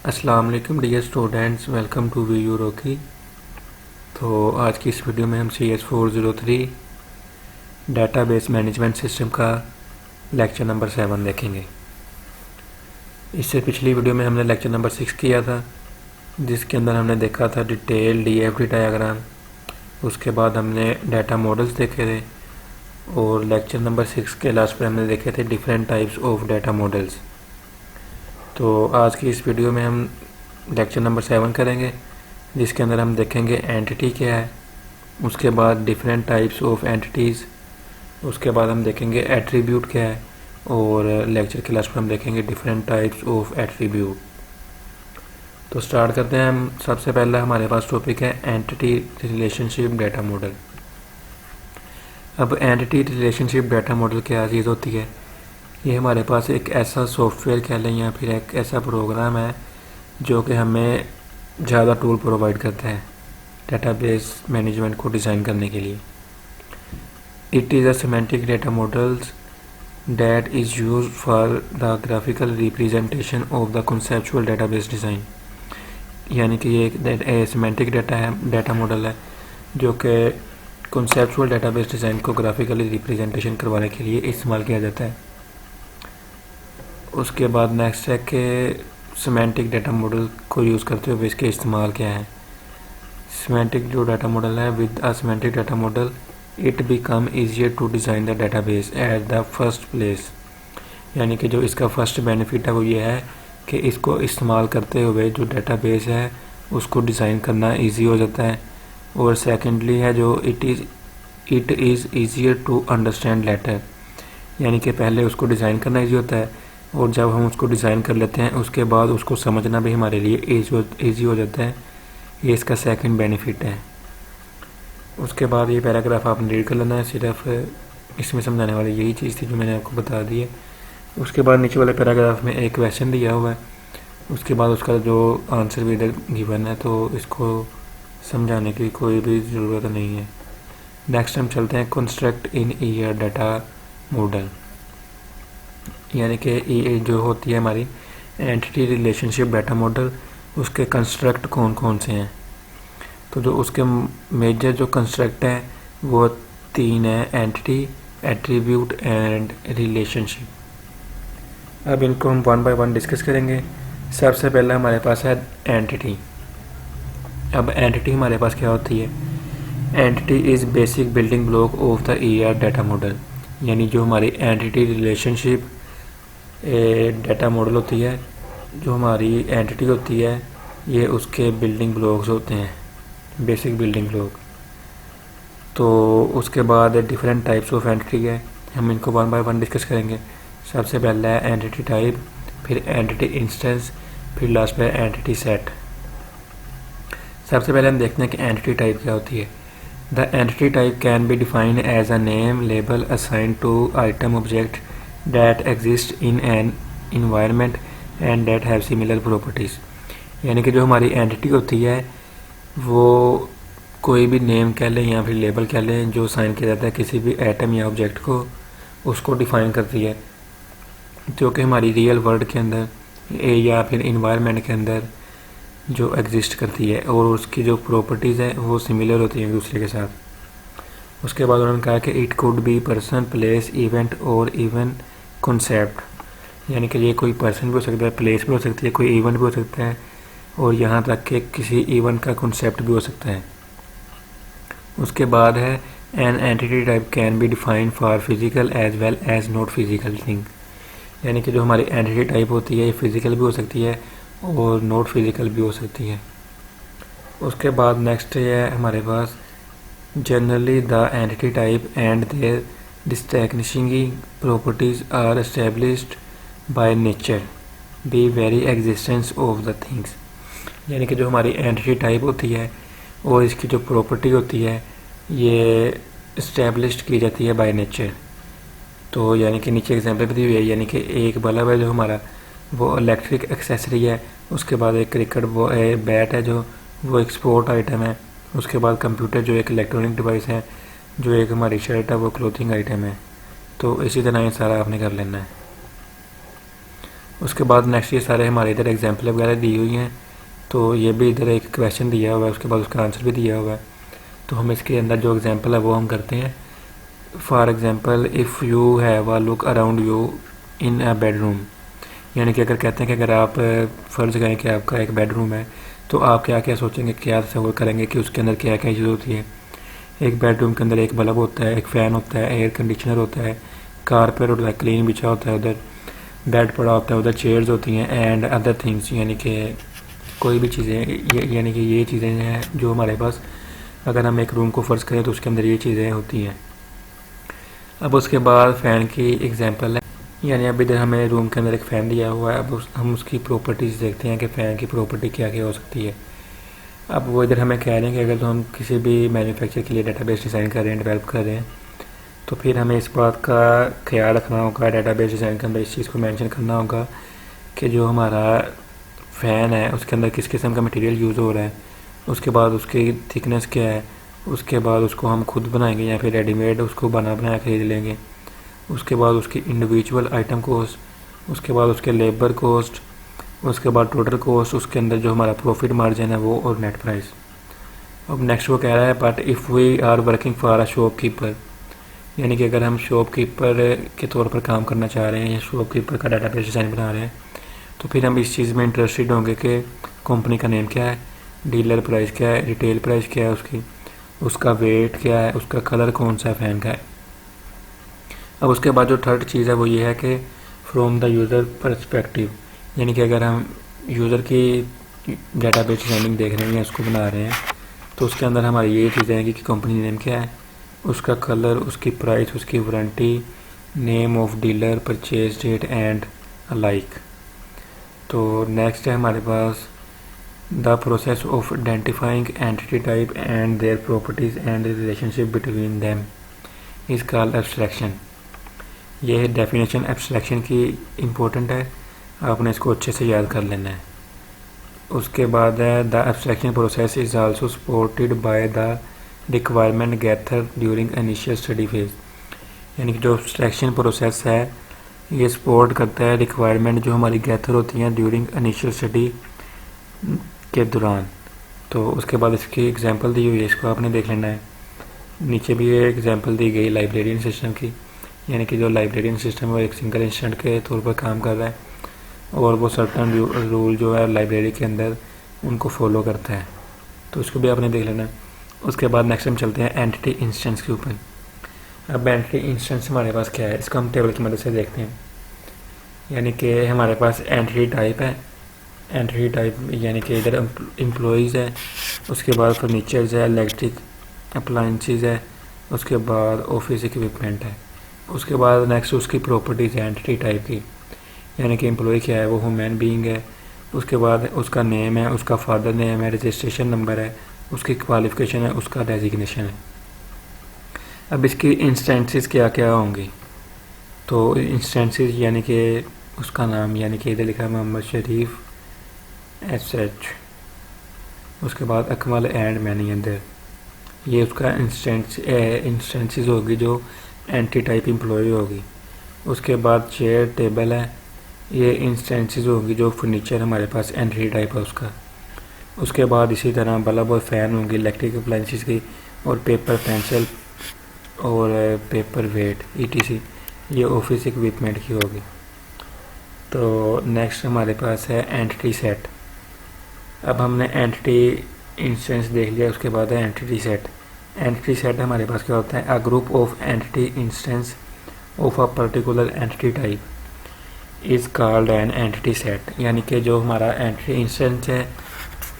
अस्सलाम वालेकुम dear students, welcome to V U रोकी। तो आज की इस वीडियो में हम CS403 डेटाबेस मैनेजमेंट सिस्टम का लेक्चर नंबर 7 देखेंगे। इससे पिछली वीडियो में हमने लेक्चर नंबर 6 किया था, जिसके अंदर हमने देखा था डिटेल DFD डायग्राम। उसके बाद हमने डाटा मॉडल्स देखे थे और लेक्चर नंबर 6 के लास्ट पर हमने देखे थे different types of data models. तो आज की इस वीडियो में हम लेक्चर नंबर 7 करेंगे, जिसके अंदर हम देखेंगे एंटिटी क्या है, उसके बाद डिफरेंट टाइप्स ऑफ एंटिटीज़, उसके बाद हम देखेंगे एट्रीब्यूट क्या है और लेक्चर के लास्ट पर हम देखेंगे डिफरेंट टाइप्स ऑफ एट्रीब्यूट। तो स्टार्ट करते हैं हम। सबसे पहला हमारे पास टॉपिक है एंटिटी रिलेशनशिप डाटा मॉडल। अब एंटिटी रिलेशनशिप डाटा मॉडल क्या चीज़ होती है? ये हमारे पास एक ऐसा सॉफ्टवेयर कह लें या फिर एक ऐसा प्रोग्राम है जो कि हमें ज़्यादा टूल प्रोवाइड करता है डेटाबेस मैनेजमेंट को डिज़ाइन करने के लिए। It is a semantic data models that is used for the graphical representation of the conceptual database design. यानी कि ये एक सिमेंटिक डाटा मॉडल है जो कि कंसेप्चुअल डेटाबेस डिज़ाइन को ग्राफिकली रिप्रेजेंटेशन करवाने के लिए इस्तेमाल किया जाता है। उसके बाद नेक्स्ट है कि सिमेंटिक डाटा मॉडल को यूज़ करते हुए इसके इस्तेमाल क्या है। सिमेंटिक जो डाटा मॉडल है, with a semantic data model it become easier to design the database at the first place. यानी कि जो इसका फर्स्ट बेनिफिट है वो ये है कि इसको इस्तेमाल करते हुए जो डाटाबेस है उसको डिज़ाइन करना इजी हो जाता है। और सेकेंडली है जो it is easier to understand later. यानी कि पहले उसको डिज़ाइन करना इजी होता है और जब हम उसको डिज़ाइन कर लेते हैं उसके बाद उसको समझना भी हमारे लिए ईजी हो जाता है। ये इसका सेकंड बेनिफिट है। उसके बाद ये पैराग्राफ आपने रीड कर लेना है, सिर्फ इसमें समझाने वाली यही चीज़ थी जो मैंने आपको बता दी है। उसके बाद नीचे वाले पैराग्राफ में एक क्वेश्चन दिया हुआ है, उसके बाद उसका जो आंसर भी इधर गिवन है, तो इसको समझाने की कोई भी ज़रूरत नहीं है। नेक्स्ट हम चलते हैं construct in year data model. यानी कि जो होती है हमारी एंटिटी रिलेशनशिप डाटा मॉडल, उसके कंस्ट्रक्ट कौन कौन से हैं। तो जो उसके मेजर जो कंस्ट्रक्ट हैं वो 3 हैं, एंटिटी, एट्रीब्यूट एंड रिलेशनशिप। अब इनको हम 1 बाय 1 डिस्कस करेंगे। सबसे पहले हमारे पास है एंटिटी। अब एंटिटी हमारे पास क्या होती है? Entity is basic building block of the year data model. यानी जो हमारी एंटिटी रिलेशनशिप डाटा मॉडल होती है, जो हमारी एंटिटी होती है, ये उसके बिल्डिंग ब्लॉक्स होते हैं, बेसिक बिल्डिंग ब्लॉक। तो उसके बाद डिफरेंट टाइप्स ऑफ एंटिटी है, हम इनको 1 बाय 1 डिस्कस करेंगे। सबसे पहला है एंटिटी टाइप, फिर एंटिटी इंस्टेंस, फिर लास्ट पे एंटिटी सेट। सबसे पहले हम देखते हैं कि एंटिटी टाइप क्या होती है। The entity type can be defined as a name label assigned to item object that exist in an environment and that have similar properties। यानी कि जो हमारी एंटिटी होती है वो कोई भी नेम कह लें या फिर लेबल कह लें जो साइन किया जाता है किसी भी एटम या ऑब्जेक्ट को, उसको डिफ़ाइन करती है, जो कि हमारी रियल वर्ल्ड के अंदर या फिर इन्वायरमेंट के अंदर जो एग्जिस्ट करती है और उसकी जो प्रॉपर्टीज़ है वो सिमिलर होती हैं एक दूसरे के साथ। उसके बाद उन्होंने कहा कि it could be person, place, event और इवन कॉन्सेप्ट। यानी कि ये कोई पर्सन भी हो सकता है, प्लेस भी हो सकती है, कोई इवेंट भी हो सकता है और यहाँ तक कि किसी इवेंट का कॉन्सेप्ट भी हो सकता है। उसके बाद है an entity type can be defined for physical as well as not physical thing. यानी कि जो हमारी एंटिटी टाइप होती है ये फिजिकल भी हो सकती है और नॉट फिजिकल भी हो सकती है। उसके बाद नेक्स्ट है हमारे पास generally the entity type and their distinguishing properties are established by nature, the very existence of the things। यानी कि जो हमारी एंटिटी टाइप होती है और इसकी जो प्रॉपर्टी होती है ये इस्टेब्लिश्ड की जाती है बाय नेचर। तो यानी कि नीचे एग्जांपल भी दी हुई है, यानी कि एक बल्ब है जो हमारा वो इलेक्ट्रिक एक्सेसरी है। उसके बाद एक क्रिकेट वो बैट है जो वो एक स्पोर्ट आइटम है। उसके बाद कंप्यूटर जो एक इलेक्ट्रॉनिक डिवाइस है, जो एक हमारी शर्ट है वो क्लोथिंग आइटम है। तो इसी तरह ये सारा आपने कर लेना है। उसके बाद नेक्स्ट ये सारे हमारे इधर एग्जाम्पल वगैरह दी हुई हैं, तो ये भी इधर एक क्वेश्चन दिया हुआ है, उसके बाद उसका आंसर भी दिया हुआ है। तो हम इसके अंदर जो एग्जाम्पल है वो हम करते हैं। For example, if you have a look around you in a bedroom, यानी कि अगर कहते हैं कि अगर आप फ़र्ज़ करें कि आपका एक बेडरूम है, तो आप क्या क्या सोचेंगे, क्या तस्वीर करेंगे कि उसके अंदर क्या क्या चीज़ होती है। एक बेडरूम के अंदर एक बल्ब होता है, एक फ़ैन होता है, एयर कंडीशनर होता है, कारपेट होता है, क्लीन बिछा होता है, उधर बेड पड़ा होता है, उधर चेयर्स होती हैं एंड अदर थिंग्स, यानी कि कोई भी चीज़ें, यानी कि ये चीज़ें हैं जो हमारे पास, अगर हम एक रूम को फ़र्ज़ करें तो उसके अंदर ये चीज़ें होती हैं। अब उसके बाद फ़ैन की एग्जांपल है, यानी अब इधर हमें रूम के अंदर एक फ़ैन दिया हुआ है। अब हम उसकी प्रॉपर्टीज़ देखते हैं कि फ़ैन की प्रॉपर्टी क्या क्या हो सकती है। अब वो इधर हमें कह रहे हैं कि अगर तो हम किसी भी मैन्युफैक्चर के लिए डेटाबेस डिज़ाइन कर रहे हैं, डेवलप कर रहे हैं, तो फिर हमें इस बात का ख्याल रखना होगा, डेटाबेस डिज़ाइन के अंदर इस चीज़ को मेंशन करना होगा कि जो हमारा फ़ैन है उसके अंदर किस किस्म का मटेरियल यूज़ हो रहा है, उसके बाद उसकी थिकनेस क्या है, उसके बाद उसको हम खुद बनाएंगे या फिर रेडीमेड उसको बनाया खरीद लेंगे, उसके बाद उसकी इंडिविजुअल आइटम कॉस्ट, उसके बाद उसके लेबर कॉस्ट, उसके बाद टोटल कॉस्ट, उसके अंदर जो हमारा प्रॉफिट मार्जिन है वो, और नेट प्राइस। अब नेक्स्ट वो कह रहा है, but if we are working for a shopkeeper, यानी कि अगर हम शॉपकीपर के तौर पर काम करना चाह रहे हैं या शॉपकीपर का डाटाबेस डिज़ाइन बना रहे हैं, तो फिर हम इस चीज़ में इंटरेस्टेड होंगे कि कंपनी का नेम क्या है, डीलर प्राइस क्या है, रिटेल प्राइस क्या है उसकी, उसका वेट क्या है, उसका कलर कौन सा फ़ैन का है। अब उसके बाद जो थर्ड चीज़ है वो ये है कि फ्रॉम द यूज़र परस्पेक्टिव, यानी कि अगर हम यूज़र की डेटाबेस डिज़ाइनिंग देख रहे हैं या उसको बना रहे हैं, तो उसके अंदर हमारी ये चीज़ें हैं कि कंपनी नेम क्या है, उसका कलर, उसकी प्राइस, उसकी warranty, name of dealer, purchase date and like. तो नेक्स्ट है हमारे पास the process of identifying entity type and their properties and relationship between them is called abstraction. ये डेफिनेशन एब्स्ट्रैक्शन की इम्पोर्टेंट है, आपने इसको अच्छे से याद कर लेना है। उसके बाद है the abstraction process is also supported by the requirement gather during initial study phase, यानी कि जो एब्स्ट्रैक्शन प्रोसेस है ये सपोर्ट करता है रिक्वायरमेंट जो हमारी गैथर होती हैं ड्यूरिंग इनिशियल स्टडी के दौरान। तो उसके बाद इसकी एग्जांपल दी हुई है, इसको आपने देख लेना है। नीचे भी ये एग्जांपल दी गई लाइब्रेरियन सिस्टम की, यानी कि जो लाइब्रेरियन सिस्टम है वो एक सिंगल इंस्टेंट के तौर पर काम कर रहा है और वो सर्टन रूल जो है लाइब्रेरी के अंदर उनको फॉलो करता है, तो उसको भी आपने देख लेना है। उसके बाद नेक्स्ट हम चलते हैं एंटिटी इंस्टेंस के ऊपर। अब एंटिटी इंस्टेंस हमारे पास क्या है, इसको हम टेबल की मदद से देखते हैं। यानी कि हमारे पास एंटिटी टाइप है, एंटिटी टाइप यानी कि इधर एम्प्लॉइज़ है, उसके बाद फर्नीचर्स है, इलेक्ट्रिक अप्लाइंसेस है, उसके बाद ऑफिस इक्विपमेंट है। उसके बाद नेक्स्ट उसकी प्रॉपर्टीज़ है एंटिटी टाइप की, यानी कि एम्प्लॉय क्या है, वो ह्यूमन बीइंग है। उसके बाद उसका नेम है, उसका फादर नेम है, रजिस्ट्रेशन नंबर है, उसकी क्वालिफिकेशन है, उसका डेजिग्नेशन है। अब इसकी इंस्टेंसेस क्या क्या होंगी, तो इंस्टेंसेस यानी कि उसका नाम, यानी कि इधर लिखा है मोहम्मद शरीफ एच, उसके बाद अकमल एंड मैनी अदर, ये उसका इंस्टेंसेस होगी जो एंटी टाइप एम्प्लॉय होगी। उसके बाद चेयर टेबल है, ये इंस्टेंसेस होगी जो फर्नीचर हमारे पास एंटी टाइप है उसका। उसके बाद इसी तरह बल्ब और फैन होंगी इलेक्ट्रिक अप्लाइंसेस की, और पेपर पेंसिल और पेपर वेट ETC ये ऑफिस इक्विपमेंट की होगी। तो नेक्स्ट हमारे पास है एंटिटी सेट। अब हमने एंटिटी इंस्टेंस देख लिया, उसके बाद है एंटिटी सेट। एंटिटी सेट हमारे पास क्या होता है, a group of entity instance of a particular entity type is called an entity set, यानी कि जो हमारा एंटिटी इंस्टेंस है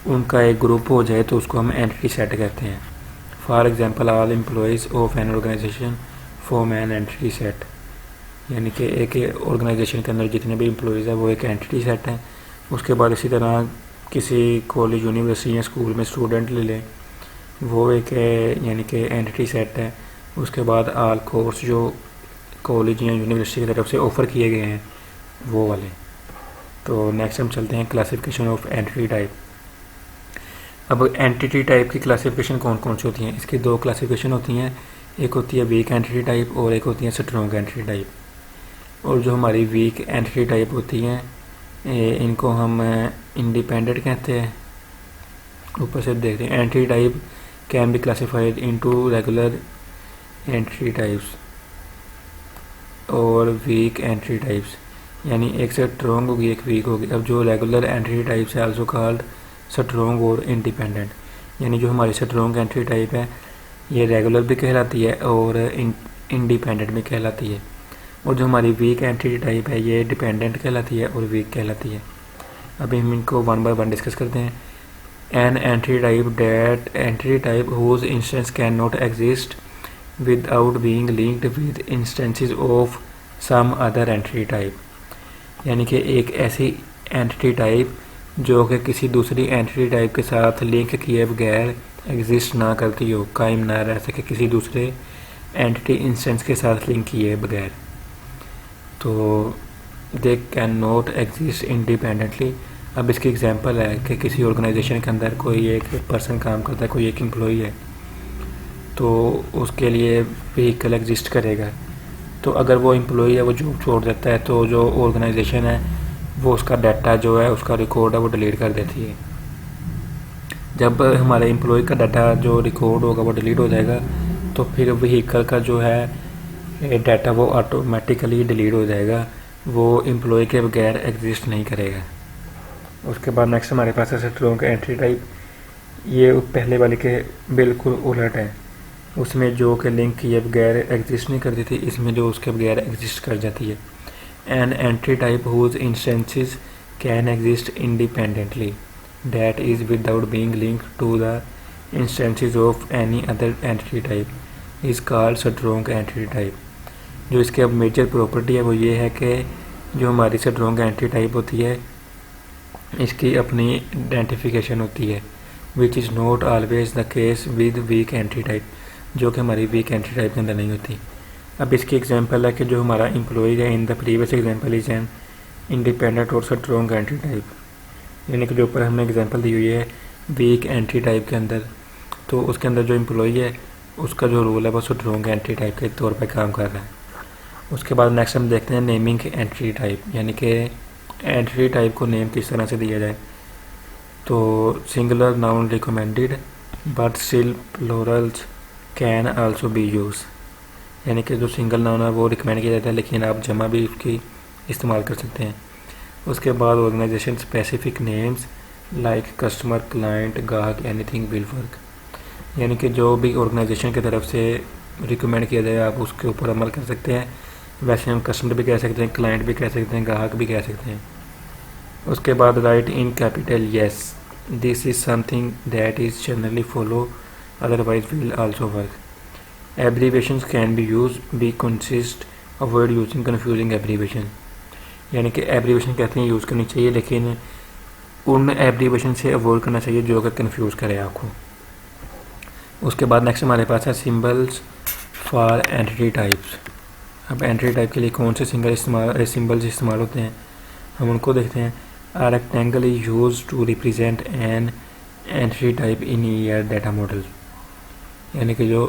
उनका एक ग्रुप हो जाए तो उसको हम एंटिटी सेट कहते हैं। For example all employees of an organization form an entity set, यानी कि एक ऑर्गेनाइजेशन के अंदर जितने भी एम्प्लॉइज़ हैं वो एक एंटिटी सेट है। उसके बाद इसी तरह किसी कॉलेज यूनिवर्सिटी या स्कूल में स्टूडेंट ले लें, वो एक यानी कि एंटिटी सेट है। उसके बाद ऑल कोर्स जो कॉलेज या यूनिवर्सिटी की तरफ से ऑफ़र किए गए हैं वो वाले। तो नेक्स्ट हम चलते हैं क्लासिफिकेशन ऑफ एंटिटी टाइप। अब एंटिटी टाइप की क्लासिफिकेशन कौन कौन सी होती हैं, इसकी दो क्लासिफिकेशन होती हैं, एक होती है वीक एंटिटी टाइप और एक होती है स्ट्रॉन्ग एंटिटी टाइप। और जो हमारी वीक एंटिटी टाइप होती हैं इनको हम इंडिपेंडेंट कहते हैं। ऊपर से देखते हैं entry type can be classified into regular entry types और वीक एंट्री टाइप्स, यानी एक स्ट्रॉन्ग होगी एक वीक होगी। अब जो रेगुलर एंट्री टाइप्स है आल्सो कॉल्ड स्ट्रॉन्ग और इंडिपेंडेंट, यानी जो हमारी स्ट्रॉन्ग एंट्री टाइप है ये रेगुलर भी कहलाती है और इंडिपेंडेंट भी कहलाती है। और जो हमारी वीक एंट्री टाइप है ये डिपेंडेंट कहलाती है और वीक कहलाती है। अभी हम इनको वन बाय वन डिस्कस करते हैं। An entry type whose instance can not exist without being linked with instances of some other entry type, यानी कि एक ऐसी एंटिटी टाइप जो कि किसी दूसरी एंटिटी टाइप के साथ लिंक किए बगैर एग्जिस्ट ना करती हो, कायम ना रह सके किसी दूसरे एंटिटी इंस्टेंस के साथ लिंक किए बगैर, तो they can not exist independently. अब इसकी एग्जांपल है कि किसी ऑर्गेनाइजेशन के अंदर कोई एक पर्सन काम करता है, कोई एक एम्प्लॉई है, तो उसके लिए व्हीकल एग्जिस्ट करेगा। तो अगर वो एम्प्लॉई है वो जॉब छोड़ देता है तो जो ऑर्गेनाइजेशन है वो उसका डाटा जो है उसका रिकॉर्ड है वो डिलीट कर देती है। जब हमारे एम्प्लॉय का डाटा जो रिकॉर्ड होगा वो डिलीट हो जाएगा तो फिर व्हीकल का जो है डाटा वो ऑटोमेटिकली डिलीट हो जाएगा, वो एम्प्लॉय के बगैर एग्जिस्ट नहीं करेगा। उसके बाद नेक्स्ट हमारे पास है स्ट्रॉन्ग एंट्री टाइप। ये पहले वाले के बिल्कुल उलट है, उसमें जो के लिंक किए बगैर एग्जिस्ट नहीं करती थी, इसमें जो उसके बगैर एग्जिस्ट कर जाती है। An entry type whose instances can exist independently that is without being linked to the instances of any other entity type is called strong entity type। जो इसके अब मेजर प्रॉपर्टी है वो ये है कि जो हमारी स्ट्रॉन्ग एंट्री टाइप होती है इसकी अपनी आइडेंटिफिकेशन होती है, which is not always the case with weak entry type, जो कि हमारी वीक एंट्री टाइप के अंदर नहीं होती। अब इसकी एग्जांपल है कि जो हमारा एम्प्लॉय है in the previous example is an independent और स्ट्रॉन्ग एंट्री टाइप, यानी कि जो ऊपर हमने एग्जांपल दी हुई है वीक एंट्री टाइप के अंदर, तो उसके अंदर जो एम्प्लॉय है उसका जो रोल है वो स्ट्रॉन्ग एंट्री टाइप के तौर पर काम कर रहा है। उसके बाद नेक्स्ट हम देखते हैं नेमिंग एंट्री टाइप, यानी कि एंट्री टाइप को नेम किस तरह से दिया जाए। तो singular noun recommended but still Plurals can also be use, यानी कि जो सिंगल नाउन है वो रिकमेंड किया जाता है लेकिन आप जमा भी उसकी इस्तेमाल कर सकते हैं। उसके बाद organization specific names like customer, client, गाहक, एनीथिंग विल वर्क, यानी कि जो भी ऑर्गेनाइजेशन की तरफ से रिकमेंड किया जाए आप उसके ऊपर अमल कर सकते हैं। वैसे हम कस्टमर भी कह सकते हैं, क्लाइंट भी कह सकते हैं, गाहक भी कह सकते हैं। उसके बाद write in capital yes, this is something that is generally follow otherwise will also work. Abbreviations can be use be consist avoid using confusing abbreviation, यानी कि एब्रीवेशन कहते हैं यूज़ करनी चाहिए लेकिन उन एब्रीवेशन से अवॉइड करना चाहिए जो अगर कन्फ्यूज़ करे आपको। उसके बाद नेक्स्ट हमारे पास है सिंबल्स फॉर एंटिटी टाइप्स। अब एंटिटी टाइप के लिए कौन से सिंबल्स इस्तेमाल होते हैं हम उनको देखते हैं। A rectangle is use to represent an entity type in ER data model, यानी कि जो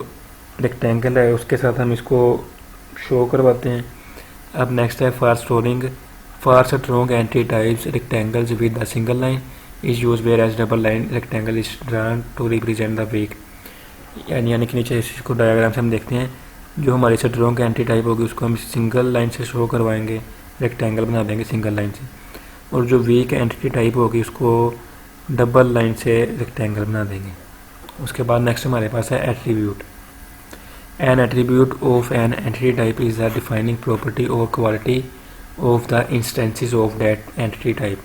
रेक्टेंगल है उसके साथ हम इसको शो करवाते हैं। अब नेक्स्ट है for storing for strong entry types rectangles with a single line is use whereas double line rectangle is drawn to represent the weak, यानी कि नीचे इसको डायग्राम से हम देखते हैं जो हमारी स्ट्रॉन्ग एंट्री टाइप होगी उसको हम सिंगल लाइन से शो करवाएंगे, रेक्टेंगल बना देंगे सिंगल लाइन से, और जो वीक एंटिटी टाइप होगी उसको डबल लाइन से रेक्टेंगल बना देंगे। उसके बाद नेक्स्ट हमारे पास है attribute. An attribute of an entity type is the defining property और quality of the instances of that entity type,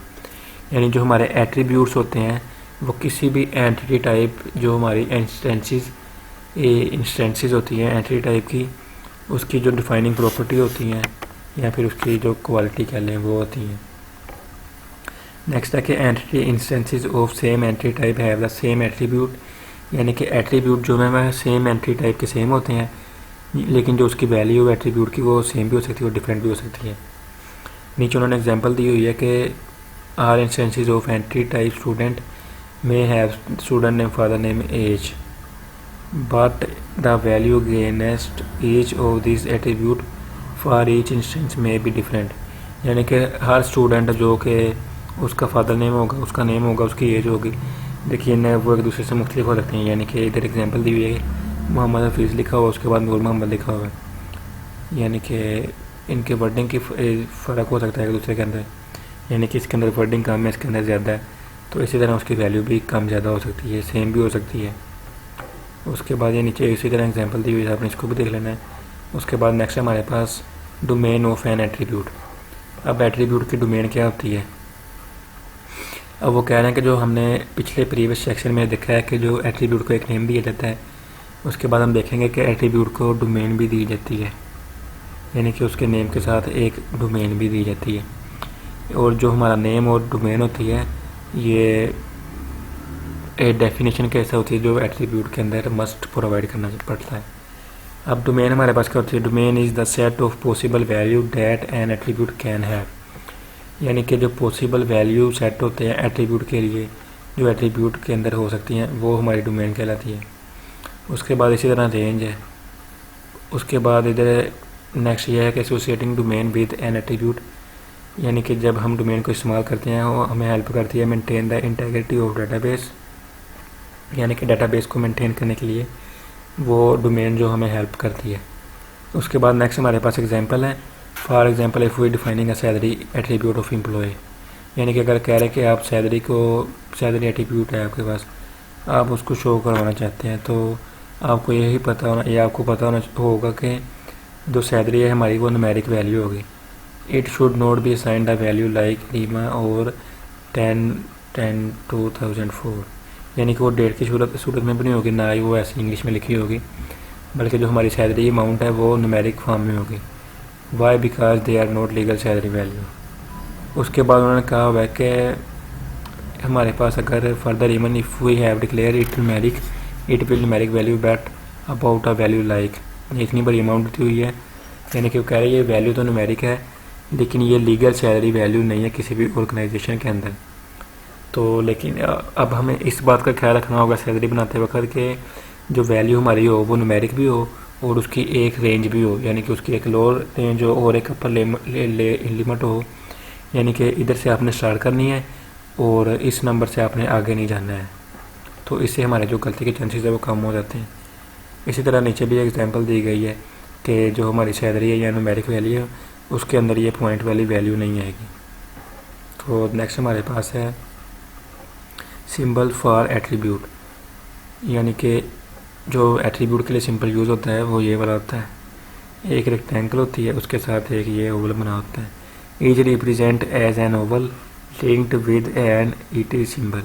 यानी जो हमारे एट्रीब्यूट्स होते हैं वो किसी भी एंटिटी टाइप जो हमारी इंस्टेंसेस होती हैं एंटिटी टाइप की उसकी जो डिफाइनिंग प्रॉपर्टी होती हैं या फिर उसकी जो क्वालिटी कह लें वो होती हैं। नेक्स्ट है कि entity instances of same entity type have the same attribute, यानी कि एट्रीब्यूट जो है वह सेम एंटिटी टाइप के सेम होते हैं लेकिन जो उसकी वैल्यू एट्रीब्यूट की वो सेम भी हो सकती है और डिफरेंट भी हो सकती है। नीचे उन्होंने एग्जांपल दी हुई है कि are instances of entity type student may have student name, father name, age, but the value against each of this attribute for each instance may be different, यानी कि हर स्टूडेंट जो कि उसका फादर नेम होगा, उसका नेम होगा, उसकी as होगी, देखिए न वो एक दूसरे से मुख्तलिफ हो सकते हैं। यानी कि इधर एग्जांपल दी हुई है, मोहम्मद हफीज़ लिखा हुआ, उसके बाद नूर मोहम्मद लिखा हुआ है, यानी कि इनके वर्डिंग की फ़र्क हो सकता है एक दूसरे के अंदर, यानी कि इसके अंदर वर्डिंग कम है, इसके अंदर ज़्यादा है, तो इसी तरह उसकी वैल्यू भी कम ज़्यादा हो सकती है, सेम भी हो सकती है। उसके बाद ये नीचे इसी तरह एग्जांपल दी हुई है, आपने इसको भी देख लेना है। उसके बाद नेक्स्ट हमारे पास डोमेन ऑफ एन एट्रीब्यूट। अब एट्रीब्यूट की डोमेन क्या होती है? अब वो कह रहे हैं कि जो हमने पिछले प्रीवियस सेक्शन में देखा है कि जो एट्रीब्यूट को एक नेम दिया जाता है, उसके बाद हम देखेंगे कि एट्रीब्यूट को डोमेन भी दी जाती है, यानी कि उसके नेम के साथ एक डोमेन भी दी जाती है। और जो हमारा नेम और डोमेन होती है, ये एक डेफिनेशन कैसे होती है जो एट्रीब्यूट के अंदर मस्ट प्रोवाइड करना पड़ता है। अब डोमेन हमारे पास क्या होती है? Domain is the set of possible value that N attribute can have, यानी कि जो पॉसिबल वैल्यू सेट होते हैं एट्रीब्यूट के लिए, जो एट्रीब्यूट के अंदर हो सकती हैं, वो हमारी डोमेन कहलाती है। उसके बाद इसी तरह रेंज है। उसके बाद इधर नेक्स्ट ये है कि associating domain with N attribute, यानी कि जब हम डोमेन को इस्तेमाल करते हैं वो हमें हेल्प करती है maintain the integrity of database, यानी कि डाटाबेस को मेंटेन करने के लिए वो डोमेन जो हमें हेल्प करती है। उसके बाद नेक्स्ट हमारे पास एग्जांपल है। For example if we defining a salary attribute of employee, यानी कि अगर कह रहे हैं कि आप सैलरी एट्रीब्यूट है आपके पास, आप उसको शो करवाना चाहते हैं, तो आपको यही पता होना, ये आपको पता होगा कि जो सैलरी है हमारी वो न्यूमेरिक वैल्यू होगी। It should not be assigned a value like Reema और 10/10/2004, यानी कि वो डेट की सूरत में भी नहीं होगी, ना ही वो ऐसी इंग्लिश में लिखी होगी, बल्कि जो हमारी सैलरी अमाउंट है वो न्यूमेरिक फॉर्म में होगी। Why? Because they are not legal salary value. उसके बाद उन्होंने कहा हुआ है कि हमारे पास अगर further even if we have declare it numeric, it will numeric value but about a value like, इतनी बड़ी अमाउंट दी हुई है, यानी कि वो कह रहे हैं ये वैल्यू तो न्यूमेरिक है लेकिन ये लीगल सैलरी वैल्यू नहीं है किसी भी ऑर्गेनाइजेशन के अंदर। तो लेकिन अब हमें इस बात का ख्याल रखना होगा सैलरी बनाते वक्त कि जो वैल्यू हमारी हो वो न्यूमेरिक भी हो और उसकी एक रेंज भी हो, यानी कि उसकी एक लोअर रेंज हो और एक अपर लिमिट हो, यानी कि इधर से आपने स्टार्ट करनी है और इस नंबर से आपने आगे नहीं जाना है, तो इससे हमारे जो गलती के चांसेस है वो कम हो जाते हैं। इसी तरह नीचे भी एग्जांपल दी गई है कि जो हमारी सैलरी है या न्यूमेरिक वैल्यू है उसके अंदर ये पॉइंट वाली वैल्यू नहीं आएगी। तो नेक्स्ट हमारे पास है सिंबल फॉर एट्रीब्यूट, यानी कि जो एट्रीब्यूट के लिए सिंपल यूज़ होता है वो ये वाला होता है, एक रेक्टेंगल होती है उसके साथ एक ये ओवल बना होता है, is represent as an oval linked with entity symbol,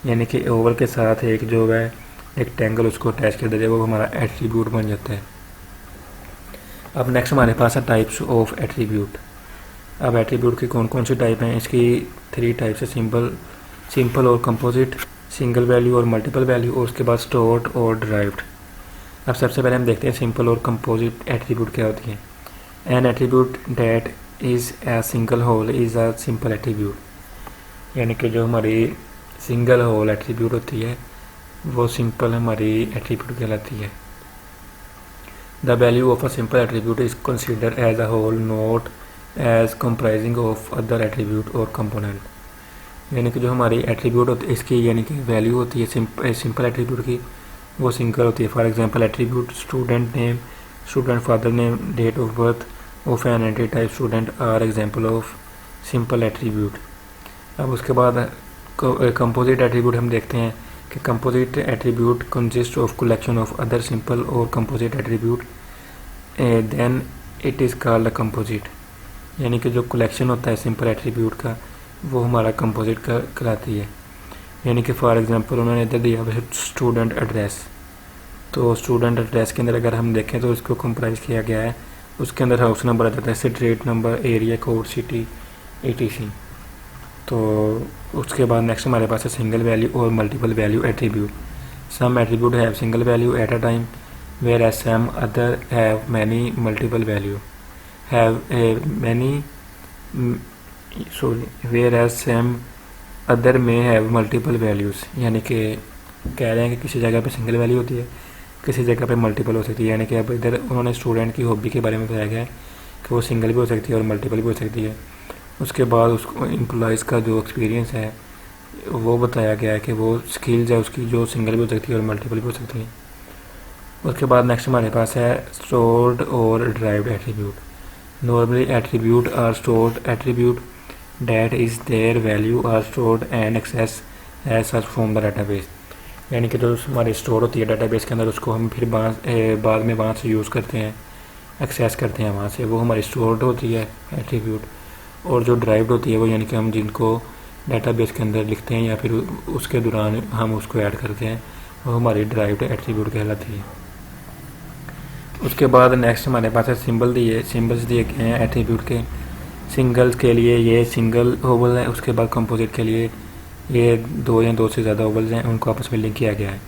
यानी कि ओवल के साथ एक जो है रेक्टेंगल उसको अटैच कर देते हैं, वो हमारा एट्रीब्यूट बन जाता है। अब नेक्स्ट हमारे पास है टाइप्स ऑफ एट्रीब्यूट। अब एट्रीब्यूट की कौन कौन सी टाइप हैं? इसकी 3 टाइप्स है, सिंपल और कंपोजिट, सिंगल वैल्यू और मल्टीपल वैल्यू, और उसके बाद स्टोर्ड और डिराइव्ड। अब सबसे पहले हम देखते हैं सिंपल और कंपोजिट एट्रीब्यूट क्या होती है। An attribute that is a single whole is a simple attribute, यानी कि जो हमारी सिंगल होल एट्रीब्यूट होती है वो सिंपल हमारी एट्रीब्यूट कहलाती है। The value of a simple attribute is consider as a whole not as comprising of other attribute और कंपोनेंट, यानी कि जो हमारी एट्रीब्यूट होती है इसकी यानी कि वैल्यू होती है सिंपल एट्रीब्यूट की वो सिंगल होती है। For example attribute student name, student father name, date of birth of an entity type student are example of simple attribute. अब उसके बाद कंपोजिट एट्रीब्यूट हम देखते हैं कि composite attribute consist of collection of other simple और composite attribute then it is called a composite, यानी कि जो कलेक्शन होता है सिंपल एट्रीब्यूट का वो हमारा कंपोजिट का कहलाती है। यानी कि फॉर एग्जांपल उन्होंने इधर दिया है स्टूडेंट एड्रेस, तो स्टूडेंट एड्रेस के अंदर अगर हम देखें तो इसको कंप्राइज किया गया है, उसके अंदर हाउस नंबर आ जाता है, street number, area code, city, etc। तो उसके बाद नेक्स्ट हमारे पास है सिंगल वैल्यू और multiple value attribute. Some attribute have single value at a time whereas some other have many multiple value whereas some other may have multiple values, यानी कि कह रहे हैं कि किसी जगह पे सिंगल वैल्यू होती है, किसी जगह पे मल्टीपल हो सकती है। यानी कि अब इधर उन्होंने स्टूडेंट की हॉबी के बारे में बताया गया है कि वो सिंगल भी हो सकती है और मल्टीपल भी हो सकती है। उसके बाद उसको एम्प्लॉयज़ का जो एक्सपीरियंस है वो बताया गया है कि वो स्किल्स है उसकी जो सिंगल भी हो सकती है और मल्टीपल भी हो सकती है। उसके बाद नेक्स्ट हमारे पास है स्टोर्ड और derived attribute. Normally attribute are stored attribute that is their value are stored and access as such from the database. यानी कि जो हमारी स्टोर होती है डाटाबेस के अंदर उसको हम फिर बाद में वहाँ से यूज़ करते हैं, एक्सेस करते हैं वहाँ से, वो हमारी स्टोर्ड होती है एट्रीब्यूट। और जो ड्राइव्ड होती है वो यानी कि हम जिनको डाटाबेस के अंदर लिखते हैं या फिर उसके दौरान हम उसको ऐड करते हैं, वो हमारी ड्राइव्ड एट्रीब्यूट कहलाती है। उसके बाद नेक्स्ट हमारे पास है सिंबल्स दिए गए हैं एट्रीब्यूट के। सिंगल्स के लिए ये सिंगल ओवल है, उसके बाद कंपोजिट के लिए ये दो या दो से ज़्यादा ओवल्स हैं, उनको आपस में लिंक किया गया है।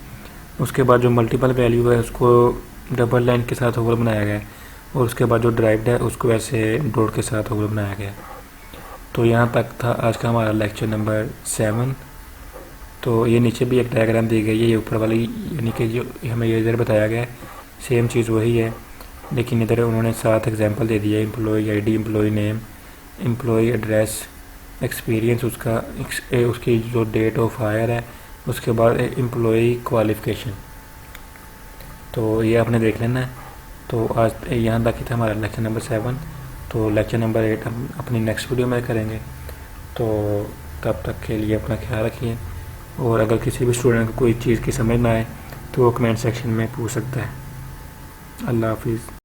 उसके बाद जो मल्टीपल वैल्यू है उसको डबल लाइन के साथ ओवल बनाया गया है, और उसके बाद जो ड्राइव्ड है उसको ऐसे डॉट के साथ ओवल बनाया गया है। तो यहाँ तक था आज का हमारा लेक्चर नंबर 7। तो ये नीचे भी एक डायग्राम दी गई है, ये ऊपर वाली यानी कि जो हमें ये इधर बताया गया है सेम चीज़ वही है, लेकिन इधर उन्होंने 7 एग्जांपल दे दिया है। Employee ID, employee name, employee address, experience उसकी जो डेट ऑफ हायर है, उसके बाद एम्प्लॉय क्वालिफ़िकेशन। तो ये आपने देख लेना है। तो आज यहाँ तक ही था हमारा लेक्चर नंबर 7। तो लेक्चर नंबर 8 हम अपनी नेक्स्ट वीडियो में करेंगे। तो तब तक के लिए अपना ख्याल रखिए, और अगर किसी भी स्टूडेंट को कोई चीज़ की समझ ना आए तो वो कमेंट सेक्शन में पूछ सकता है। अल्लाह हाफिज़।